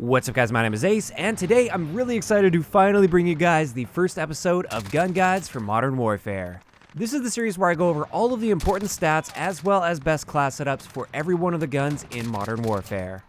What's up guys, my name is Ace, and today I'm really excited to finally bring you guys the first episode of Gun Guides for Modern Warfare. This is the series where I go over all of the important stats as well as best class setups for every one of the guns in Modern Warfare.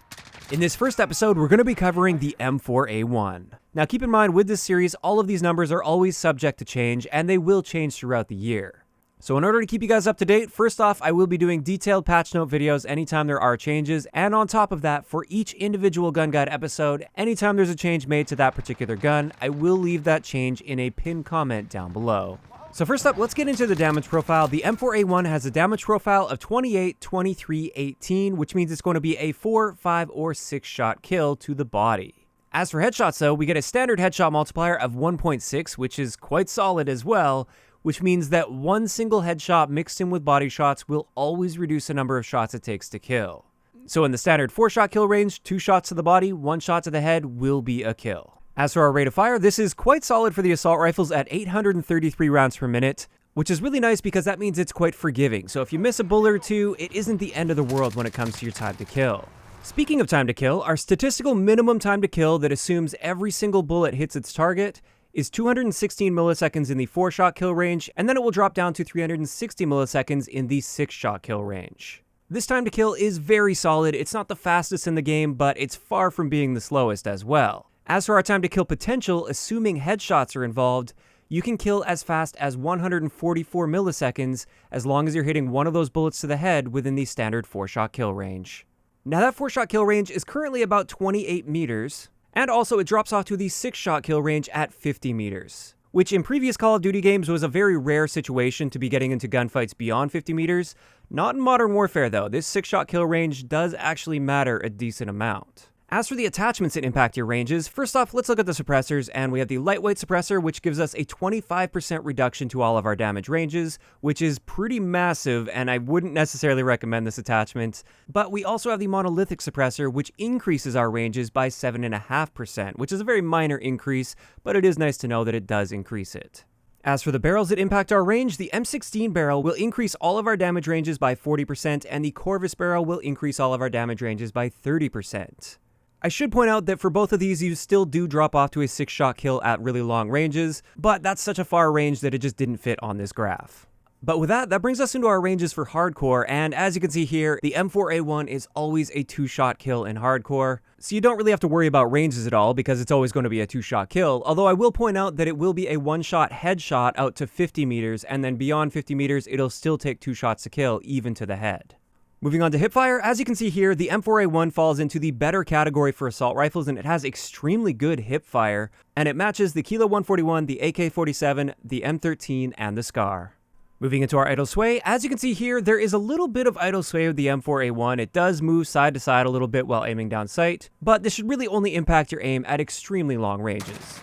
In this first episode, we're going to be covering the M4A1. Now keep in mind, with this series, all of these numbers are always subject to change, and they will change throughout the year. So in order to keep you guys up to date, first off, I will be doing detailed patch note videos anytime there are changes, and on top of that, for each individual gun guide episode, anytime there's a change made to that particular gun, I will leave that change in a pinned comment down below. So first up, let's get into the damage profile. The M4A1 has a damage profile of 28, 23, 18, which means it's going to be a 4, 5, or 6 shot kill to the body. As for headshots though, we get a standard headshot multiplier of 1.6, which is quite solid as well, which means that one single headshot mixed in with body shots will always reduce the number of shots it takes to kill. So in the standard 4-shot kill range, 2 shots to the body, 1 shot to the head will be a kill. As for our rate of fire, this is quite solid for the assault rifles at 833 rounds per minute, which is really nice because that means it's quite forgiving. So if you miss a bullet or two, it isn't the end of the world when it comes to your time to kill. Speaking of time to kill, our statistical minimum time to kill that assumes every single bullet hits its target is 216 milliseconds in the 4-shot kill range, and then it will drop down to 360 milliseconds in the 6-shot kill range. This time to kill is very solid. It's not the fastest in the game, but it's far from being the slowest as well. As for our time to kill potential, assuming headshots are involved, you can kill as fast as 144 milliseconds as long as you're hitting one of those bullets to the head within the standard 4-shot kill range. Now that 4-shot kill range is currently about 28 meters, and also it drops off to the 6-shot kill range at 50 meters, which in previous Call of Duty games was a very rare situation to be getting into gunfights beyond 50 meters. Not in Modern Warfare though, this 6-shot kill range does actually matter a decent amount. As for the attachments that impact your ranges, first off, let's look at the suppressors, and we have the lightweight suppressor, which gives us a 25% reduction to all of our damage ranges, which is pretty massive, and I wouldn't necessarily recommend this attachment. But we also have the monolithic suppressor, which increases our ranges by 7.5%, which is a very minor increase, but it is nice to know that it does increase it. As for the barrels that impact our range, the M16 barrel will increase all of our damage ranges by 40%, and the Corvus barrel will increase all of our damage ranges by 30%. I should point out that for both of these, you still do drop off to a 6-shot kill at really long ranges, but that's such a far range that it just didn't fit on this graph. But with that brings us into our ranges for hardcore, and as you can see here, the M4A1 is always a 2-shot kill in hardcore, so you don't really have to worry about ranges at all because it's always going to be a 2-shot kill, although I will point out that it will be a 1-shot headshot out to 50 meters, and then beyond 50 meters, it'll still take 2 shots to kill, even to the head. Moving on to hipfire, as you can see here, the M4A1 falls into the better category for assault rifles, and it has extremely good hipfire, and it matches the Kilo 141, the AK-47, the M13, and the SCAR. Moving into our idle sway, as you can see here, there is a little bit of idle sway with the M4A1. It does move side to side a little bit while aiming down sight, but this should really only impact your aim at extremely long ranges.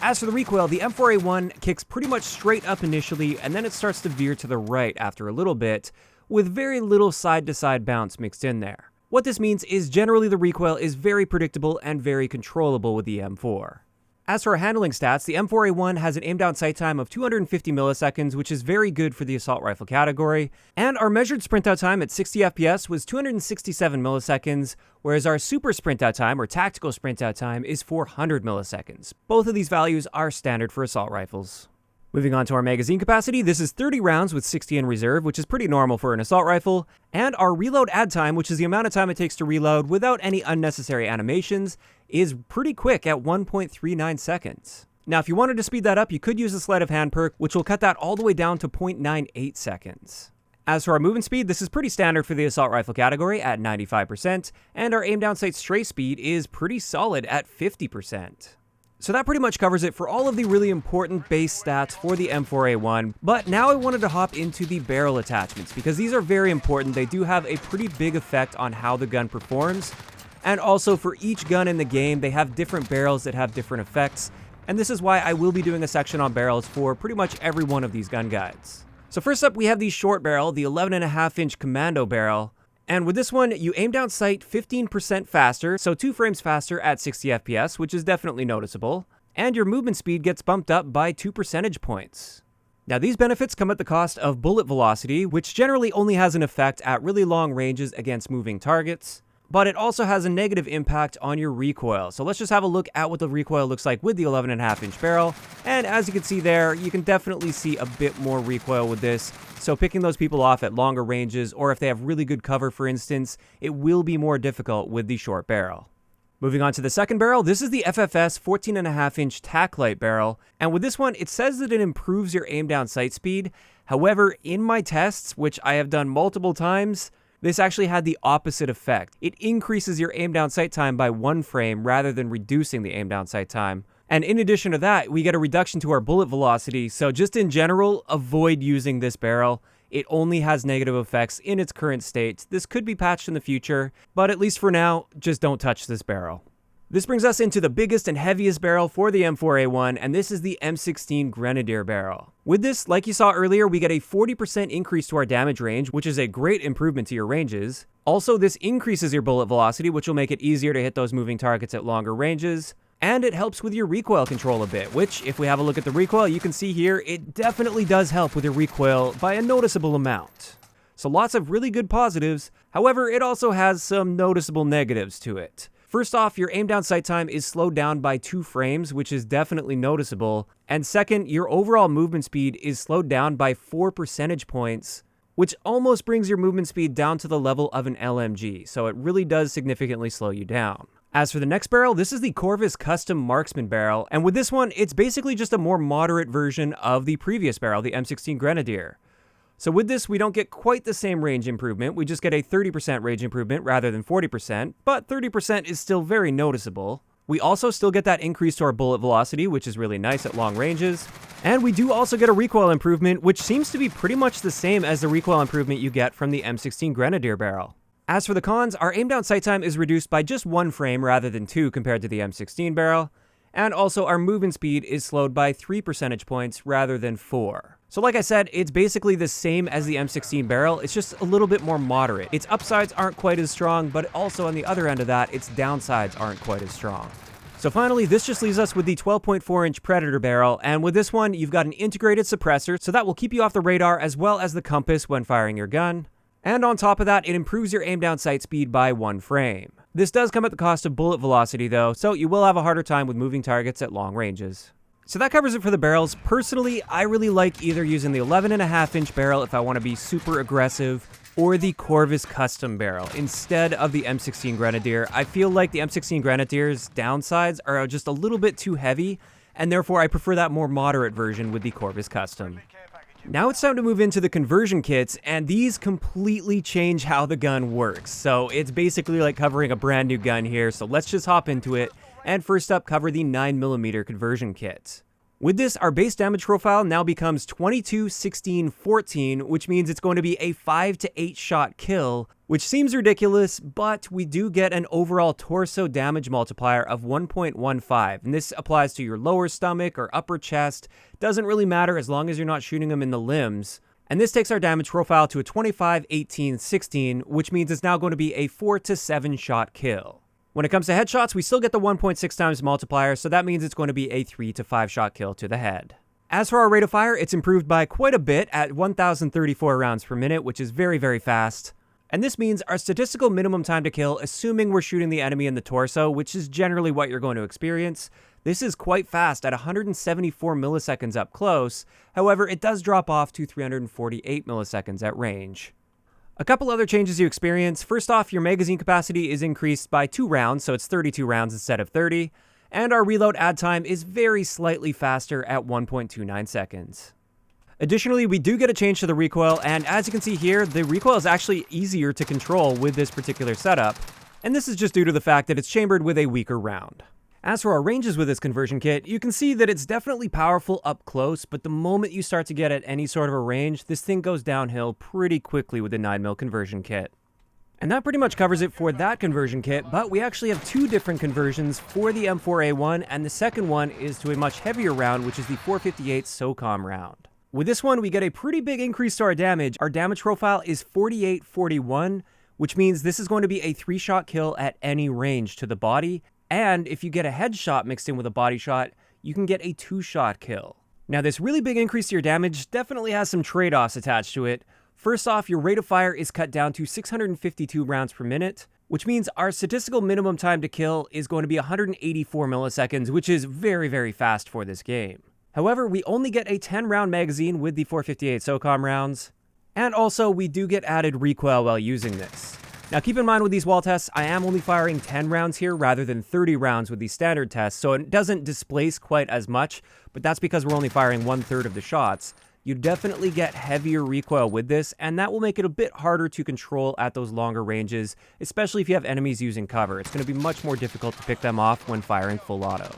As for the recoil, the M4A1 kicks pretty much straight up initially, and then it starts to veer to the right after a little bit, with very little side-to-side bounce mixed in there. What this means is generally the recoil is very predictable and very controllable with the M4. As for our handling stats, the M4A1 has an aim-down sight time of 250 milliseconds, which is very good for the assault rifle category, and our measured sprint-out time at 60 FPS was 267 milliseconds, whereas our super sprint-out time, or tactical sprint-out time, is 400 milliseconds. Both of these values are standard for assault rifles. Moving on to our magazine capacity, this is 30 rounds with 60 in reserve, which is pretty normal for an assault rifle, and our reload add time, which is the amount of time it takes to reload without any unnecessary animations, is pretty quick at 1.39 seconds. Now, if you wanted to speed that up, you could use the sleight of hand perk, which will cut that all the way down to 0.98 seconds. As for our movement speed, this is pretty standard for the assault rifle category at 95%, and our aim down sight stray speed is pretty solid at 50%. So that pretty much covers it for all of the really important base stats for the M4A1, but now I wanted to hop into the barrel attachments because these are very important. They do have a pretty big effect on how the gun performs, and also for each gun in the game, they have different barrels that have different effects, and this is why I will be doing a section on barrels for pretty much every one of these gun guides. So first up, we have the short barrel, the 11.5-inch commando barrel. And with this one, you aim down sight 15% faster, so 2 frames faster at 60 FPS, which is definitely noticeable, and your movement speed gets bumped up by 2 percentage points. Now these benefits come at the cost of bullet velocity, which generally only has an effect at really long ranges against moving targets, but it also has a negative impact on your recoil. So let's just have a look at what the recoil looks like with the 11.5-inch barrel. And as you can see there, you can definitely see a bit more recoil with this. So picking those people off at longer ranges, or if they have really good cover, for instance, it will be more difficult with the short barrel. Moving on to the second barrel, this is the FFS 14.5-inch tack light barrel, and with this one, it says that it improves your aim down sight speed. However, in my tests, which I have done multiple times, this actually had the opposite effect. It increases your aim down sight time by 1 frame rather than reducing the aim down sight time. And in addition to that, we get a reduction to our bullet velocity, so just in general, avoid using this barrel. It only has negative effects in its current state. This could be patched in the future, but at least for now, just don't touch this barrel. This brings us into the biggest and heaviest barrel for the M4A1, and this is the M16 Grenadier barrel. With this, like you saw earlier, we get a 40% increase to our damage range, which is a great improvement to your ranges. Also, this increases your bullet velocity, which will make it easier to hit those moving targets at longer ranges. And it helps with your recoil control a bit, which, if we have a look at the recoil, you can see here, it definitely does help with your recoil by a noticeable amount. So lots of really good positives. However, it also has some noticeable negatives to it. First off, your aim down sight time is slowed down by 2 frames, which is definitely noticeable. And second, your overall movement speed is slowed down by 4 percentage points, which almost brings your movement speed down to the level of an LMG. So it really does significantly slow you down. As for the next barrel, this is the Corvus Custom Marksman barrel, and with this one, it's basically just a more moderate version of the previous barrel, the M16 Grenadier. So with this, we don't get quite the same range improvement, we just get a 30% range improvement rather than 40%, but 30% is still very noticeable. We also still get that increase to our bullet velocity, which is really nice at long ranges, and we do also get a recoil improvement, which seems to be pretty much the same as the recoil improvement you get from the M16 Grenadier barrel. As for the cons, our aim down sight time is reduced by just 1 frame rather than 2 compared to the M16 barrel, and also our movement speed is slowed by 3 percentage points rather than 4. So like I said, it's basically the same as the M16 barrel, it's just a little bit more moderate. Its upsides aren't quite as strong, but also on the other end of that, its downsides aren't quite as strong. So finally, this just leaves us with the 12.4-inch Predator barrel, and with this one, you've got an integrated suppressor, so that will keep you off the radar as well as the compass when firing your gun. And on top of that, it improves your aim down sight speed by 1 frame. This does come at the cost of bullet velocity though, so you will have a harder time with moving targets at long ranges. So that covers it for the barrels. Personally, I really like either using the 11.5-inch barrel if I want to be super aggressive, or the Corvus Custom barrel instead of the M16 Grenadier. I feel like the M16 Grenadier's downsides are just a little bit too heavy, and therefore I prefer that more moderate version with the Corvus Custom. Now it's time to move into the conversion kits, and these completely change how the gun works. So it's basically like covering a brand new gun here, so let's just hop into it. And first up, cover the 9mm conversion kit. With this, our base damage profile now becomes 22, 16, 14, which means it's going to be a 5 to 8 shot kill, which seems ridiculous, but we do get an overall torso damage multiplier of 1.15, and this applies to your lower stomach or upper chest. Doesn't really matter as long as you're not shooting them in the limbs. And this takes our damage profile to a 25, 18, 16, which means it's now going to be a 4 to 7 shot kill. When it comes to headshots, we still get the 1.6 times multiplier, so that means it's going to be a 3 to 5 shot kill to the head. As for our rate of fire, it's improved by quite a bit at 1,034 rounds per minute, which is very, very fast. And this means our statistical minimum time to kill, assuming we're shooting the enemy in the torso, which is generally what you're going to experience, this is quite fast at 174 milliseconds up close. However, it does drop off to 348 milliseconds at range. A couple other changes you experience. First off, your magazine capacity is increased by 2 rounds, so it's 32 rounds instead of 30. And our reload add time is very slightly faster at 1.29 seconds. Additionally, we do get a change to the recoil, and as you can see here, the recoil is actually easier to control with this particular setup. And this is just due to the fact that it's chambered with a weaker round. As for our ranges with this conversion kit, you can see that it's definitely powerful up close, but the moment you start to get at any sort of a range, this thing goes downhill pretty quickly with the 9mm conversion kit. And that pretty much covers it for that conversion kit, but we actually have 2 different conversions for the M4A1, and the second one is to a much heavier round, which is the 458 SOCOM round. With this one, we get a pretty big increase to our damage. Our damage profile is 48-41, which means this is going to be a 3-shot kill at any range to the body. And if you get a headshot mixed in with a body shot, you can get a 2-shot kill. Now, this really big increase to your damage definitely has some trade-offs attached to it. First off, your rate of fire is cut down to 652 rounds per minute, which means our statistical minimum time to kill is going to be 184 milliseconds, which is very, very fast for this game. However, we only get a 10-round magazine with the 458 SOCOM rounds, and also we do get added recoil while using this. Now keep in mind with these wall tests, I am only firing 10 rounds here rather than 30 rounds with these standard tests, so it doesn't displace quite as much, but that's because we're only firing 1/3 of the shots. You definitely get heavier recoil with this, and that will make it a bit harder to control at those longer ranges, especially if you have enemies using cover. It's going to be much more difficult to pick them off when firing full auto.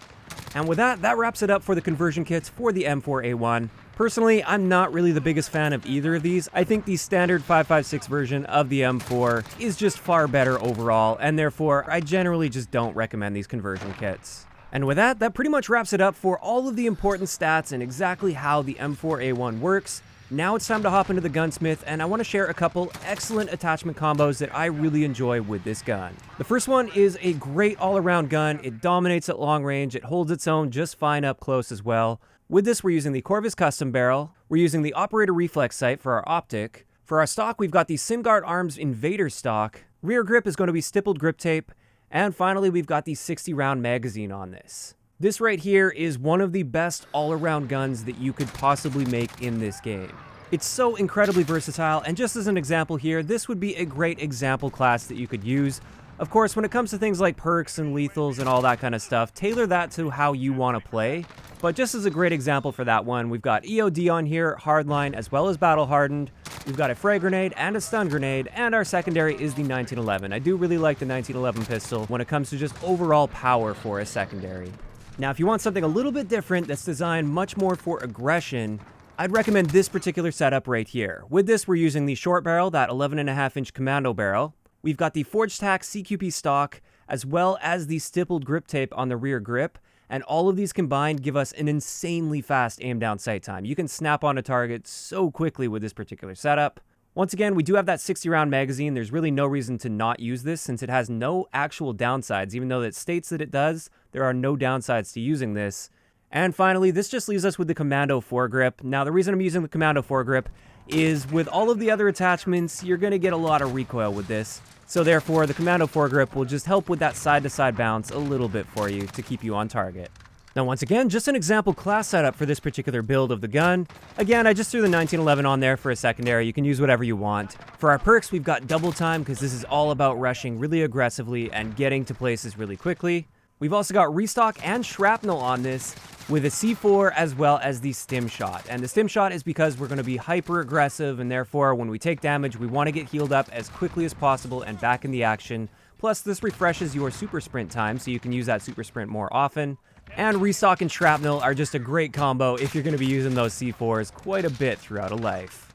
And with that, that wraps it up for the conversion kits for the M4A1. Personally, I'm not really the biggest fan of either of these. I think the standard 5.56 version of the M4 is just far better overall, and therefore, I generally just don't recommend these conversion kits. And with that, that pretty much wraps it up for all of the important stats and exactly how the M4A1 works. Now it's time to hop into the gunsmith, and I want to share a couple excellent attachment combos that I really enjoy with this gun. The first one is a great all-around gun. It dominates at long range, it holds its own just fine up close as well. With this, we're using the Corvus Custom Barrel, we're using the Operator Reflex Sight for our optic. For our stock, we've got the SimGuard Arms Invader stock. Rear grip is going to be stippled grip tape. And finally, we've got the 60-round magazine on this. This right here is one of the best all-around guns that you could possibly make in this game. It's so incredibly versatile, and just as an example here, this would be a great example class that you could use. Of course, when it comes to things like perks and lethals and all that kind of stuff, tailor that to how you want to play. But just as a great example for that one, we've got EOD on here, hardline, as well as battle hardened. We've got a frag grenade and a stun grenade, and our secondary is the 1911. I do really like the 1911 pistol when it comes to just overall power for a secondary. Now, if you want something a little bit different that's designed much more for aggression, I'd recommend this particular setup right here. With this, we're using the short barrel, that 11.5-inch commando barrel. We've got the Forged Tack CQP stock, as well as the stippled grip tape on the rear grip, and all of these combined give us an insanely fast aim down sight time. You can snap on a target so quickly with this particular setup. Once again, we do have that 60-round magazine. There's really no reason to not use this since it has no actual downsides. Even though it states that it does, there are no downsides to using this. And finally, this just leaves us with the Commando foregrip. Now, the reason I'm using the Commando foregrip is with all of the other attachments, you're going to get a lot of recoil with this. So therefore, the Commando foregrip will just help with that side-to-side bounce a little bit for you to keep you on target. Now, once again, just an example class setup for this particular build of the gun. Again, I just threw the 1911 on there for a secondary. You can use whatever you want. For our perks, we've got double time because this is all about rushing really aggressively and getting to places really quickly. We've also got restock and shrapnel on this with a C4 as well as the stim shot. And the stim shot is because we're going to be hyper aggressive, and therefore when we take damage, we want to get healed up as quickly as possible and back in the action. Plus, this refreshes your super sprint time, so you can use that super sprint more often. And restock and shrapnel are just a great combo if you're going to be using those C4s quite a bit throughout a life.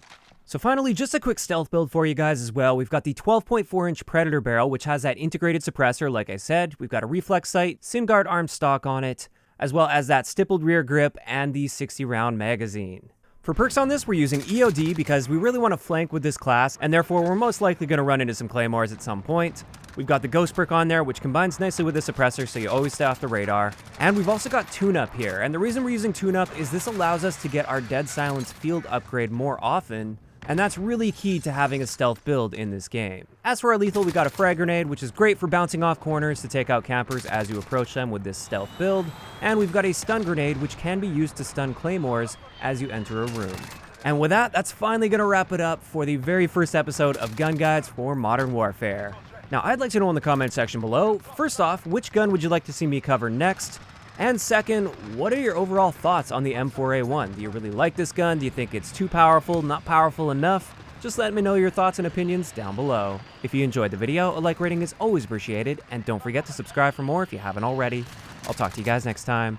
So finally, just a quick stealth build for you guys as well. We've got the 12.4-inch Predator barrel, which has that integrated suppressor, like I said. We've got a reflex sight, SimGuard armed stock on it, as well as that stippled rear grip and the 60-round magazine. For perks on this, we're using EOD because we really want to flank with this class, and therefore we're most likely going to run into some claymores at some point. We've got the Ghost perk on there, which combines nicely with the suppressor, so you always stay off the radar. And we've also got tune-up here, and the reason we're using tune-up is this allows us to get our Dead Silence field upgrade more often, and that's really key to having a stealth build in this game. As for our lethal, we got a frag grenade, which is great for bouncing off corners to take out campers as you approach them with this stealth build. And we've got a stun grenade, which can be used to stun claymores as you enter a room. And with that, that's finally going to wrap it up for the very first episode of Gun Guides for Modern Warfare. Now, I'd like to know in the comment section below, first off, which gun would you like to see me cover next? And second, what are your overall thoughts on the M4A1? Do you really like this gun? Do you think it's too powerful, not powerful enough? Just let me know your thoughts and opinions down below. If you enjoyed the video, a like rating is always appreciated, and don't forget to subscribe for more if you haven't already. I'll talk to you guys next time.